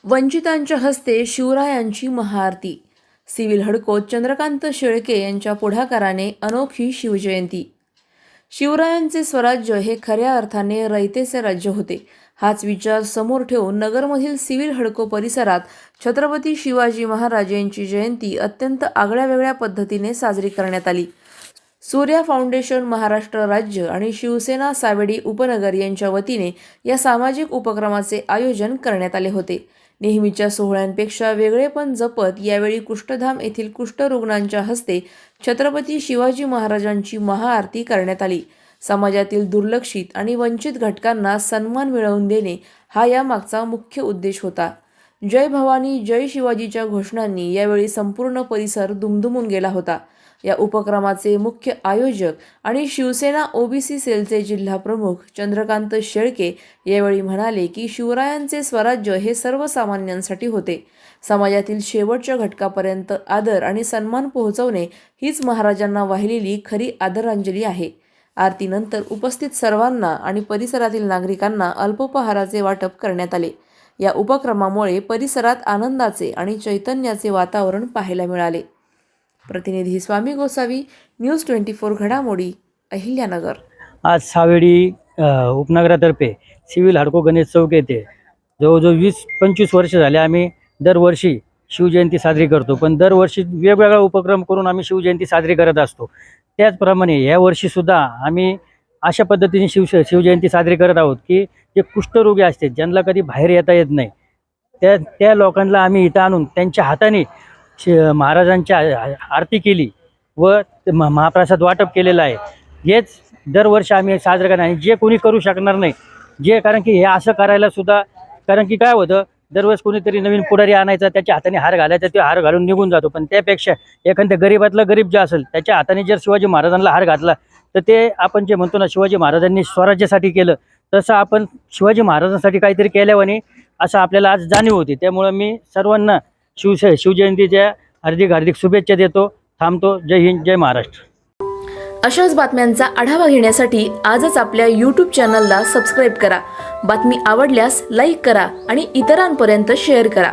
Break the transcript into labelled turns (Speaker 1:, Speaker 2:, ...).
Speaker 1: वंचितांच्या हस्ते शिवरायांची महाआरती। सिव्हिल हडकोत चंद्रकांत शेळके यांच्या पुढाकाराने अनोखी शिवजयंती। शिवरायांचे स्वराज्य हे खऱ्या अर्थाने रयतेचे राज्य होते। हाच विचार समोर ठेवून नगरमधील सिव्हिल हडको परिसरात छत्रपती शिवाजी महाराज यांची जयंती अत्यंत आगळ्यावेगळ्या पद्धतीने साजरी करण्यात आली। सूर्या फाउंडेशन महाराष्ट्र राज्य आणि शिवसेना सावेडी उपनगर यांच्या वतीने या सामाजिक उपक्रमाचे आयोजन करण्यात आले होते। नेहमीच्या सोहळ्यांपेक्षा वेगळेपण जपत यावेळी कुष्ठधाम येथील कुष्ठरुग्णांच्या हस्ते छत्रपती शिवाजी महाराजांची महाआरती करण्यात आली। समाजातील दुर्लक्षित आणि वंचित घटकांना सन्मान मिळवून देणे हा यामागचा मुख्य उद्देश होता। जय भवानी जय शिवाजीच्या घोषणांनी यावेळी संपूर्ण परिसर दुमदुमून गेला होता। या उपक्रमाचे मुख्य आयोजक आणि शिवसेना ओबीसी सेलचे जिल्हा प्रमुख चंद्रकांत शेळके यावेळी म्हणाले की शिवरायांचे स्वराज्य हे सर्वसामान्यांसाठी होते। समाजातील शेवटच्या घटकापर्यंत आदर आणि सन्मान पोहोचवणे हीच महाराजांना वाहिलेली खरी आदरांजली आहे। आरतीनंतर उपस्थित सर्वांना आणि परिसरातील नागरिकांना अल्पोपहाराचे वाटप करण्यात आले। या उपक्रमामुळे परिसरात आनंदाचे आणि चैतन्याचे वातावरण पाहायला मिळाले। प्रतिनिधी स्वामी गोसावी, न्यूज 24 घडामोडी, अहिल्यानगर।
Speaker 2: आज सावेडी उपनगरातर्फे सिव्हिल हडको गणेश चौक येथे जवळजवळ 20-25 वर्ष झाले आम्ही दरवर्षी शिवजयंती साजरी करतो, पण दरवर्षी वेगवेगळा उपक्रम करून आम्ही शिवजयंती साजरी करत असतो। त्याचप्रमाणे या वर्षीसुद्धा आम्ही अशा पद्धतीने शिवजयंती साजरी करत आहोत की जे कुष्ठरोगी असते, ज्यांना कधी बाहेर येता येत नाही, त्या लोकांना आम्ही इथं आणून त्यांच्या हाताने महाराजांच्या आरती केली व महाप्रसाद वाटप केलेलं आहे। हेच दरवर्षी आम्ही साजरं करणार आणि जे कोणी करू शकणार नाही, कारण की हे असं करायला सुद्धा, कारण की काय होतं, दरवेळेस कोणीतरी नवीन पुढारी आणायचा, त्याच्या हाताने हार घालायचा, ते हार घालून निघून जातो। पण त्यापेक्षा एखाद्या गरीबातला गरीब जे असेल त्याच्या हाताने जर शिवाजी महाराजांना हार घातला तर ते आपण जे म्हणतो ना, शिवाजी महाराजांनी स्वराज्यासाठी केलं तसं आपण शिवाजी महाराजांसाठी काहीतरी केल्यावानी असं आपल्याला आज जाणीव होती। त्यामुळे मी सर्वांना शिवजयंतीच्या हार्दिक शुभेच्छा देतो। थांबतो। जय हिंद, जय महाराष्ट्र।
Speaker 1: अशाच बातम्यांचा आढावा घेण्यासाठी आजच आपल्या YouTube चॅनलला सबस्क्राईब करा। बातमी आवडल्यास लाईक करा आणि इतरांपर्यंत शेअर करा।